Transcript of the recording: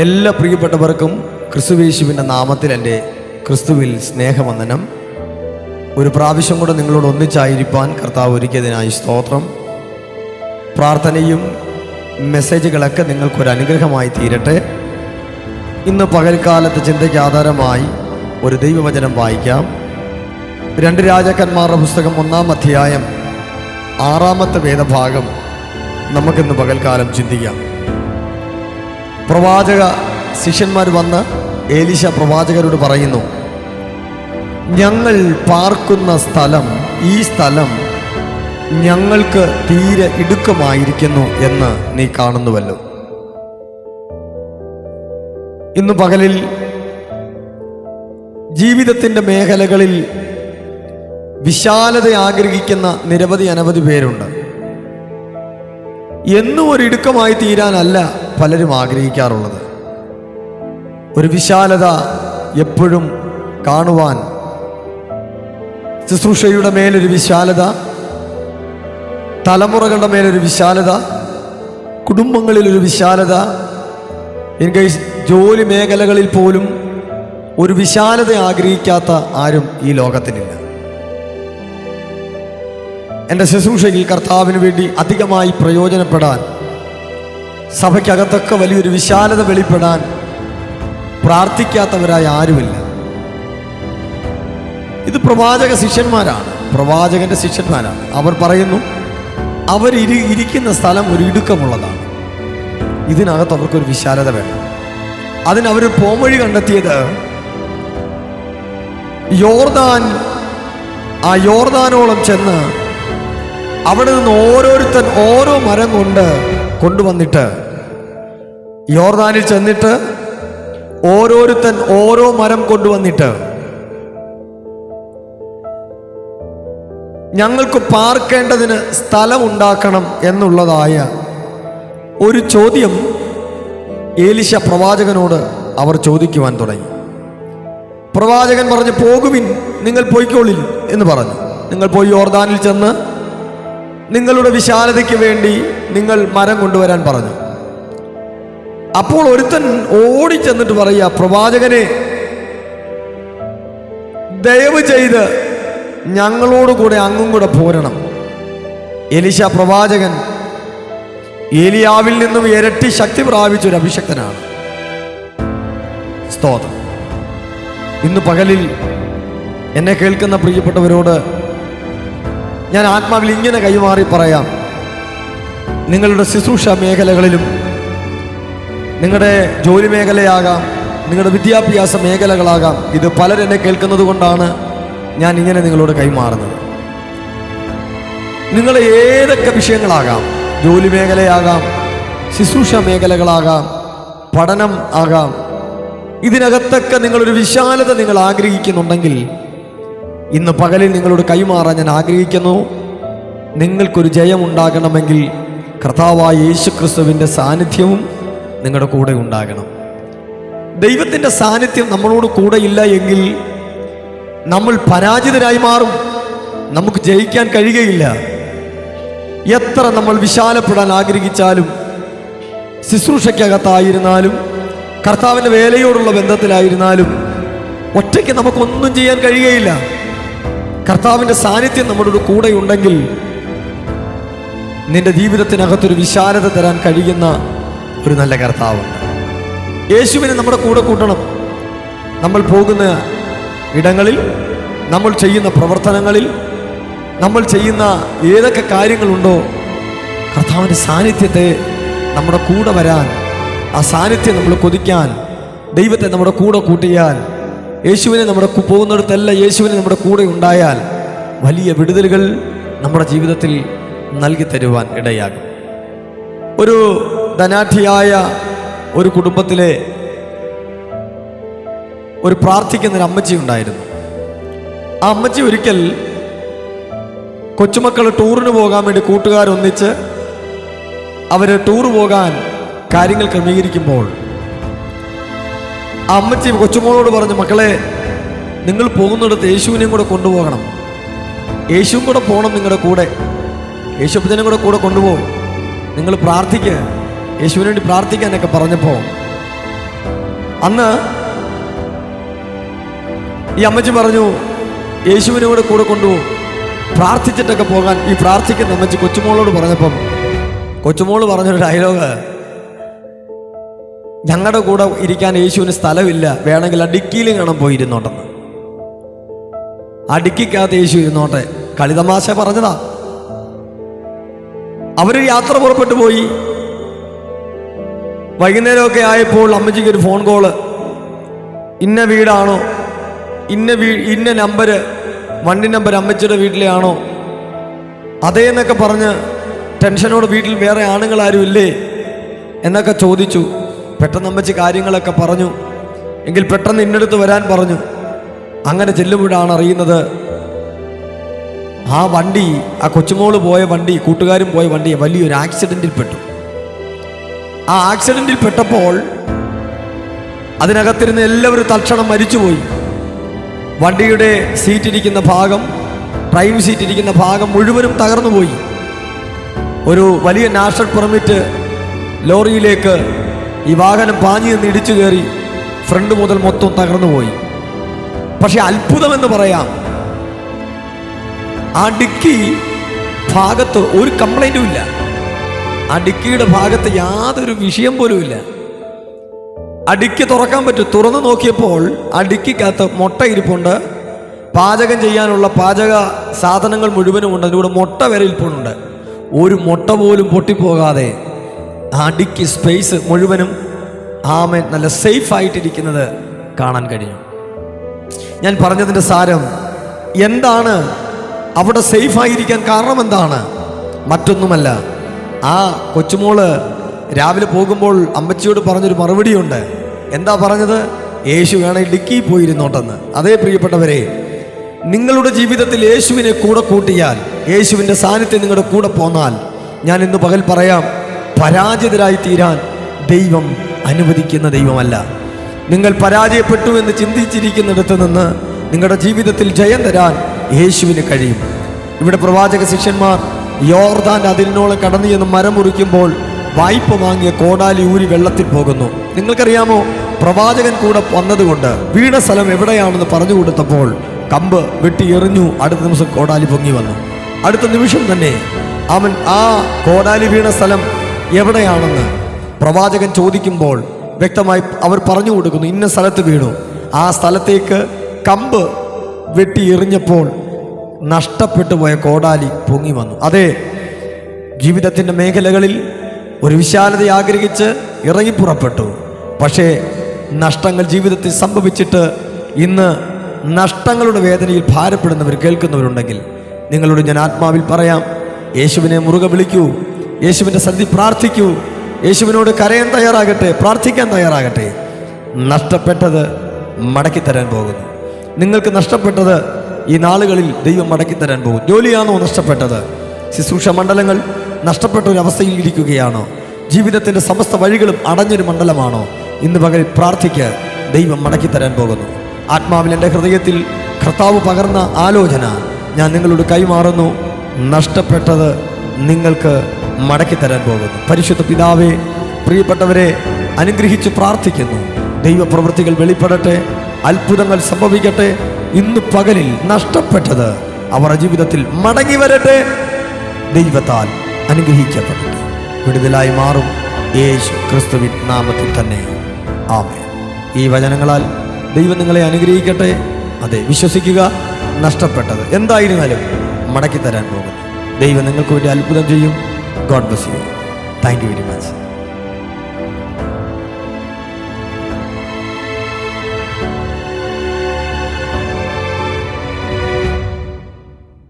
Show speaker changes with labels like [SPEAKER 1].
[SPEAKER 1] എല്ലാ പ്രിയപ്പെട്ടവർക്കും ക്രിസ്തുയേശുവിൻ്റെ നാമത്തിൽ എൻ്റെ ക്രിസ്തുവിൽ സ്നേഹവന്ദനം. ഒരു പ്രാവശ്യം കൂടെ നിങ്ങളോട് ഒന്നിച്ചായിരിക്കാൻ കർത്താവ് ഒരുക്കിയതിനായി സ്തോത്രം. പ്രാർത്ഥനയും മെസ്സേജുകളൊക്കെ നിങ്ങൾക്കൊരു അനുഗ്രഹമായി തീരട്ടെ. ഇന്ന് പകൽക്കാലത്തെ ചിന്തയ്ക്ക് ആധാരമായി ഒരു ദൈവവചനം വായിക്കാം. 2 രാജാക്കന്മാരുടെ പുസ്തകം 1-ാം അധ്യായം 6-ാമത്തെ വേദഭാഗം നമുക്കിന്ന് പകൽക്കാലം ചിന്തിക്കാം. പ്രവാചക ശിഷ്യന്മാർ വന്ന് ഏലീശ പ്രവാചകരോട് പറയുന്നു, ഞങ്ങൾ പാർക്കുന്ന സ്ഥലം, ഈ സ്ഥലം ഞങ്ങൾക്ക് തീരെ ഇടുക്കമായിരിക്കുന്നു എന്ന് നീ കാണുന്നുവല്ലോ. ഇന്ന് പകലിൽ ജീവിതത്തിൻ്റെ മേഖലകളിൽ വിശാലത ആഗ്രഹിക്കുന്ന അനവധി പേരുണ്ട്. എന്നും ഒരു ഇടുക്കമായി തീരാനല്ല പലരും ആഗ്രഹിക്കാറുള്ളത്. ഒരു വിശാലത എപ്പോഴും കാണുവാൻ, ശുശ്രൂഷയുടെ മേലൊരു വിശാലത, തലമുറകളുടെ മേലൊരു വിശാലത, കുടുംബങ്ങളിലൊരു വിശാലത, എനിക്ക് ജോലി മേഖലകളിൽ പോലും ഒരു വിശാലത ആഗ്രഹിക്കാത്ത ആരും ഈ ലോകത്തിലില്ല. എൻ്റെ ശുശ്രൂഷയിൽ കർത്താവിന് വേണ്ടി അധികമായി പ്രയോജനപ്പെടാൻ, സഭയ്ക്കകത്തൊക്കെ വലിയൊരു വിശാലത വെളിപ്പെടാൻ പ്രാർത്ഥിക്കാത്തവരായ ആരുമില്ല. ഇത് പ്രവാചക ശിഷ്യന്മാരാണ്, പ്രവാചകന്റെ ശിഷ്യന്മാരാണ്. അവർ പറയുന്നു, അവർ ഇരിക്കുന്ന സ്ഥലം ഒരു ഇടുക്കമുള്ളതാണ്, ഇതിനകത്ത് അവർക്കൊരു വിശാലത വേണം. അതിനവർ പോംവഴി കണ്ടെത്തിയത് യോർദാനോളം ചെന്ന് അവിടെ നിന്ന് ഓരോരുത്തൻ ഓരോ മരം കൊണ്ടുവന്നിട്ട്, യോർദാനിൽ ചെന്നിട്ട് ഓരോരുത്തൻ ഓരോ മരം കൊണ്ടുവന്നിട്ട് ഞങ്ങൾക്ക് പാർക്കേണ്ടതിന് സ്ഥലം ഉണ്ടാക്കണം എന്നുള്ളതായ ഒരു ചോദ്യം ഏലീശ പ്രവാചകനോട് അവർ ചോദിക്കുവാൻ തുടങ്ങി. പ്രവാചകൻ പറഞ്ഞു, പോകുവിൻ, നിങ്ങൾ പോയിക്കോളിൻ എന്ന് പറഞ്ഞു. നിങ്ങൾ പോയി യോർദാനിൽ ചെന്ന് നിങ്ങളുടെ വിശാലതയ്ക്ക് വേണ്ടി നിങ്ങൾ മരം കൊണ്ടുവരാൻ പറഞ്ഞു. അപ്പോൾ ഒരുത്തൻ ഓടിച്ചെന്നിട്ട് പറയുക, പ്രവാചകനെ, ദയവ് ചെയ്ത് ഞങ്ങളോട് കൂടെ അങ്ങും കൂടെ പോരണം. എലീശ പ്രവാചകൻ ഏലിയാവിൽ നിന്നും ഇരട്ടി ശക്തി പ്രാപിച്ചൊരു അഭിഷക്തനാണ്. സ്തോത്രം. ഇന്ന് പകലിൽ എന്നെ കേൾക്കുന്ന പ്രിയപ്പെട്ടവരോട് ഞാൻ ആത്മാവിൽ ഇങ്ങനെ കൈമാറി പറയാം. നിങ്ങളുടെ ശുശ്രൂഷ മേഖലകളിലും, നിങ്ങളുടെ ജോലി മേഖലയാകാം, നിങ്ങളുടെ വിദ്യാഭ്യാസ മേഖലകളാകാം, ഇത് പലരെന്നെ കേൾക്കുന്നത് കൊണ്ടാണ് ഞാൻ ഇങ്ങനെ നിങ്ങളോട് കൈമാറുന്നത്. നിങ്ങളുടെ ഏതൊക്കെ വിഷയങ്ങളാകാം, ജോലി മേഖലയാകാം, ശുശ്രൂഷ മേഖലകളാകാം, പഠനം ആകാം, ഇതിനകത്തൊക്കെ നിങ്ങളൊരു വിശാലത നിങ്ങൾ ആഗ്രഹിക്കുന്നുണ്ടെങ്കിൽ ഇന്ന് പകലിൽ നിങ്ങളോട് കൈമാറാൻ ഞാൻ ആഗ്രഹിക്കുന്നു. നിങ്ങൾക്കൊരു ജയമുണ്ടാകണമെങ്കിൽ കർത്താവായ യേശു ക്രിസ്തുവിൻ്റെ സാന്നിധ്യവും നിങ്ങളുടെ കൂടെ ഉണ്ടാകണം. ദൈവത്തിൻ്റെ സാന്നിധ്യം നമ്മളോട് കൂടെ ഇല്ല എങ്കിൽ നമ്മൾ പരാജിതരായി മാറും. നമുക്ക് ജയിക്കാൻ കഴിയുകയില്ല. എത്ര നമ്മൾ വിശാലപ്പെടാൻ ആഗ്രഹിച്ചാലും, ശുശ്രൂഷയ്ക്കകത്തായിരുന്നാലും, കർത്താവിൻ്റെ വേലയോടുള്ള ബന്ധത്തിലായിരുന്നാലും, ഒറ്റയ്ക്ക് നമുക്കൊന്നും ചെയ്യാൻ കഴിയുകയില്ല. കർത്താവിൻ്റെ സാന്നിധ്യം നമ്മുടെ കൂടെ ഉണ്ടെങ്കിൽ നിന്റെ ജീവിതത്തിനകത്തൊരു വിശാലത തരാൻ കഴിയുന്ന ഒരു നല്ല കർത്താവുണ്ട്. യേശുവിനെ നമ്മുടെ കൂടെ കൂട്ടണം. നമ്മൾ പോകുന്ന ഇടങ്ങളിൽ, നമ്മൾ ചെയ്യുന്ന പ്രവർത്തനങ്ങളിൽ, നമ്മൾ ചെയ്യുന്ന ഏതൊക്കെ കാര്യങ്ങളുണ്ടോ, കർത്താവിൻ്റെ സാന്നിധ്യത്തെ നമ്മുടെ കൂടെ വരാൻ, ആ സാന്നിധ്യം നമ്മൾ കൊതിക്കാൻ, ദൈവത്തെ നമ്മുടെ കൂടെ കൂട്ടിയാൽ, യേശുവിനെ നമ്മുടെ പോകുന്നിടത്തല്ല യേശുവിനെ നമ്മുടെ കൂടെ ഉണ്ടായാൽ വലിയ വിടുതലുകൾ നമ്മുടെ ജീവിതത്തിൽ നൽകി തരുവാൻ ഇടയാകും. ഒരു ധനാഢ്യയായ ഒരു കുടുംബത്തിലെ ഒരു പ്രാർത്ഥിക്കുന്നൊരു അമ്മച്ചി ഉണ്ടായിരുന്നു. ആ അമ്മച്ചി ഒരിക്കൽ കൊച്ചുമക്കൾ ടൂറിന് പോകാൻ വേണ്ടി കൂട്ടുകാരൊന്നിച്ച് അവർ ടൂർ പോകാൻ കാര്യങ്ങൾ ക്രമീകരിക്കുമ്പോൾ ആ അമ്മച്ചി കൊച്ചുമോളോട് പറഞ്ഞു, മക്കളെ, നിങ്ങൾ പോകുന്നിടത്ത് യേശുവിനെയും കൂടെ കൊണ്ടുപോകണം, യേശുവും കൂടെ പോകണം നിങ്ങളുടെ കൂടെ, യേശുപ്പച്ചനും കൂടെ കൊണ്ടുപോകും, നിങ്ങൾ പ്രാർത്ഥിക്കുക, യേശുവിന് വേണ്ടി പ്രാർത്ഥിക്കാനൊക്കെ പറഞ്ഞപ്പോൾ അന്ന് ഈ അമ്മച്ചി പറഞ്ഞു, യേശുവിനോട് കൂടെ കൊണ്ടുപോകും, പ്രാർത്ഥിച്ചിട്ടൊക്കെ പോകാൻ. ഈ പ്രാർത്ഥിക്കുന്ന അമ്മച്ചി കൊച്ചുമോളോട് പറഞ്ഞപ്പം കൊച്ചുമോള് പറഞ്ഞൊരു ഡയലോഗ്, ഞങ്ങളുടെ കൂടെ ഇരിക്കാൻ യേശുവിന് സ്ഥലമില്ല, വേണമെങ്കിൽ ആ ഡിക്കിയിലും കാണാൻ പോയിരുന്നോട്ടെന്ന്. ആ ഡിക്കിക്കകത്ത് യേശു ഇരുന്നോട്ടെ. കളിതമാശ പറഞ്ഞതാ. അവര് യാത്ര പുറപ്പെട്ടു പോയി. വൈകുന്നേരമൊക്കെ ആയപ്പോൾ അമ്മച്ചിക്ക് ഒരു ഫോൺ കോള്. ഇന്ന വീടാണോ, ഇന്ന നമ്പര്, വണ്ടി നമ്പർ അമ്മച്ചിയുടെ വീട്ടിലെ ആണോ? അതേന്നൊക്കെ പറഞ്ഞ് ടെൻഷനോട് വീട്ടിൽ വേറെ ആണുങ്ങളാരും ഇല്ലേ എന്നൊക്കെ ചോദിച്ചു. പെട്ടെന്ന് അമ്മച്ചി കാര്യങ്ങളൊക്കെ പറഞ്ഞു. എങ്കിൽ പെട്ടെന്ന് ഇന്നടുത്ത് വരാൻ പറഞ്ഞു. അങ്ങനെ ചെല്ലുമ്പോഴാണ് അറിയുന്നത്, ആ വണ്ടി, ആ കൊച്ചുമോള് പോയ വണ്ടി, കൂട്ടുകാരും പോയ വണ്ടി വലിയൊരു ആക്സിഡന്റിൽ പെട്ടു. ആ ആക്സിഡന്റിൽ പെട്ടപ്പോൾ അതിനകത്തിരുന്ന് എല്ലാവരും തൽക്ഷണം മരിച്ചുപോയി. വണ്ടിയുടെ സീറ്റിരിക്കുന്ന ഭാഗം, ഡ്രൈവിംഗ് സീറ്റിരിക്കുന്ന ഭാഗം മുഴുവനും തകർന്നുപോയി. ഒരു വലിയ നാഷണൽ പെർമിറ്റ് ലോറിയിലേക്ക് ഈ വാഹനം പാഞ്ഞു നിന്ന് ഇടിച്ചു കയറി ഫ്രണ്ട് മുതൽ മൊത്തം തകർന്നുപോയി. പക്ഷെ അത്ഭുതമെന്ന് പറയാം, ആ ഡിക്കി ഭാഗത്ത് ഒരു കംപ്ലൈന്റും ഇല്ല. ആ ഡിക്കിയുടെ ഭാഗത്ത് യാതൊരു വിഷയം പോലും ഇല്ല. ആ ഡിക്കി തുറക്കാൻ പറ്റും. തുറന്നു നോക്കിയപ്പോൾ ആ ഡിക്കിക്കകത്ത് മുട്ട ഇരിപ്പുണ്ട്. പാചകം ചെയ്യാനുള്ള പാചക സാധനങ്ങൾ മുഴുവനും ഉണ്ട്. അതിലൂടെ മുട്ട വരെ ഇരിപ്പുണ്ട്. ഒരു മുട്ട പോലും പൊട്ടിപ്പോകാതെ ആ ഡിക്കി സ്പേസ് മുഴുവനും ആമേൻ നല്ല സേഫ് ആയിട്ടിരിക്കുന്നത് കാണാൻ കഴിയും. ഞാൻ പറഞ്ഞതിൻ്റെ സാരം എന്താണ്? അവിടെ സേഫായിരിക്കാൻ കാരണം എന്താണ്? മറ്റൊന്നുമല്ല, ആ കൊച്ചുമോള് രാവിലെ പോകുമ്പോൾ അമ്മച്ചിയോട് പറഞ്ഞൊരു മറുപടിയുണ്ട്. എന്താ പറഞ്ഞത്? യേശു വേണമെങ്കിൽ ഡിക്കി പോയിരുന്നോട്ടെന്ന്. അതേ പ്രിയപ്പെട്ടവരെ, നിങ്ങളുടെ ജീവിതത്തിൽ യേശുവിനെ കൂടെ കൂട്ടിയാൽ, യേശുവിൻ്റെ സാന്നിധ്യം നിങ്ങളുടെ കൂടെ പോന്നാൽ, ഞാൻ ഇന്ന് പകൽ പറയാം, പരാജിതരായി തീരാൻ ദൈവം അനുവദിക്കുന്ന ദൈവമല്ല. നിങ്ങൾ പരാജയപ്പെട്ടു എന്ന് ചിന്തിച്ചിരിക്കുന്നിടത്ത് നിന്ന് നിങ്ങളുടെ ജീവിതത്തിൽ ജയം തരാൻ യേശുവിന് കഴിയും. ഇവിടെ പ്രവാചക ശിഷ്യന്മാർ യോർദാൻ്റെ അതിരിനോളം കടന്നു ചെന്ന് മരം മുറിക്കുമ്പോൾ വായ്പ വാങ്ങിയ കോടാലി ഊരി വെള്ളത്തിൽ പോകുന്നു. നിങ്ങൾക്കറിയാമോ, പ്രവാചകൻ കൂടെ വന്നതുകൊണ്ട് വീണ സ്ഥലം എവിടെയാണെന്ന് പറഞ്ഞു കൊടുത്തപ്പോൾ കമ്പ് വെട്ടി എറിഞ്ഞു. അടുത്ത നിമിഷം കോടാലി പൊങ്ങി വന്നു. അടുത്ത നിമിഷം തന്നെ അവൻ ആ കോടാലി വീണ സ്ഥലം എവിടെയാണെന്ന് പ്രവാചകൻ ചോദിക്കുമ്പോൾ വ്യക്തമായി അവർ പറഞ്ഞു കൊടുക്കുന്നു, ഇന്ന സ്ഥലത്ത് വീണു. ആ സ്ഥലത്തേക്ക് കമ്പ് വെട്ടി എറിഞ്ഞപ്പോൾ നഷ്ടപ്പെട്ടു പോയ കോടാലി പൊങ്ങി വന്നു. അതെ, ജീവിതത്തിൻ്റെ മേഖലകളിൽ ഒരു വിശാലത ആഗ്രഹിച്ച് ഇറങ്ങിപ്പുറപ്പെട്ടു. പക്ഷേ നഷ്ടങ്ങൾ ജീവിതത്തിൽ സംഭവിച്ചിട്ട് ഇന്ന് നഷ്ടങ്ങളുടെ വേദനയിൽ ഭാരപ്പെടുന്നവർ കേൾക്കുന്നവരുണ്ടെങ്കിൽ നിങ്ങളോട് ഞാൻ ആത്മാവിൽ പറയാം, യേശുവിനെ മുറുകെ വിളിക്കൂ, യേശുവിൻ്റെ സന്നിധി പ്രാർത്ഥിക്കൂ, യേശുവിനോട് കരയാൻ തയ്യാറാകട്ടെ, പ്രാർത്ഥിക്കാൻ തയ്യാറാകട്ടെ. നഷ്ടപ്പെട്ടത് മടക്കിത്തരാൻ പോകുന്നു. നിങ്ങൾക്ക് നഷ്ടപ്പെട്ടത് ഈ നാളുകളിൽ ദൈവം മടക്കിത്തരാൻ പോകും. ജോലിയാണോ നഷ്ടപ്പെട്ടത്? ശുശ്രൂഷ മണ്ഡലങ്ങൾ നഷ്ടപ്പെട്ട ഒരു അവസ്ഥയിൽ ഇരിക്കുകയാണോ? ജീവിതത്തിൻ്റെ സമസ്ത വഴികളും അടഞ്ഞൊരു മണ്ഡലമാണോ? ഇന്ന് പകൽ പ്രാർത്ഥിക്ക്, ദൈവം മടക്കിത്തരാൻ പോകുന്നു. ആത്മാവിൽ എൻ്റെ ഹൃദയത്തിൽ കർത്താവ് പകർന്ന ആലോചന ഞാൻ നിങ്ങളോട് കൈമാറുന്നു. നഷ്ടപ്പെട്ടത് നിങ്ങൾക്ക് മടക്കിത്തരാൻ പോകുന്നു. പരിശുദ്ധ പിതാവേ, പ്രിയപ്പെട്ടവരെ അനുഗ്രഹിച്ച് പ്രാർത്ഥിക്കുന്നു. ദൈവപ്രവൃത്തികൾ വെളിപ്പെടട്ടെ, അത്ഭുതങ്ങൾ സംഭവിക്കട്ടെ. ഇന്ന് പകലിൽ നഷ്ടപ്പെട്ടത് അവരുടെ ജീവിതത്തിൽ മടങ്ങി വരട്ടെ. ദൈവത്താൽ അനുഗ്രഹിക്കപ്പെടട്ടെ. വിടുതലായി മാറും യേശു ക്രിസ്തുവിൻ നാമത്തിൽ തന്നെ. ആമേൻ. ഈ വചനങ്ങളാൽ ദൈവം നിങ്ങളെ അനുഗ്രഹിക്കട്ടെ. അതെ, വിശ്വസിക്കുക, നഷ്ടപ്പെട്ടത് എന്തായിരുന്നാലും മടക്കി തരാൻ പോകുന്നു. ദൈവം നിങ്ങൾക്ക് വേണ്ടി അത്ഭുതം ചെയ്യും. God bless you. Thank you very much.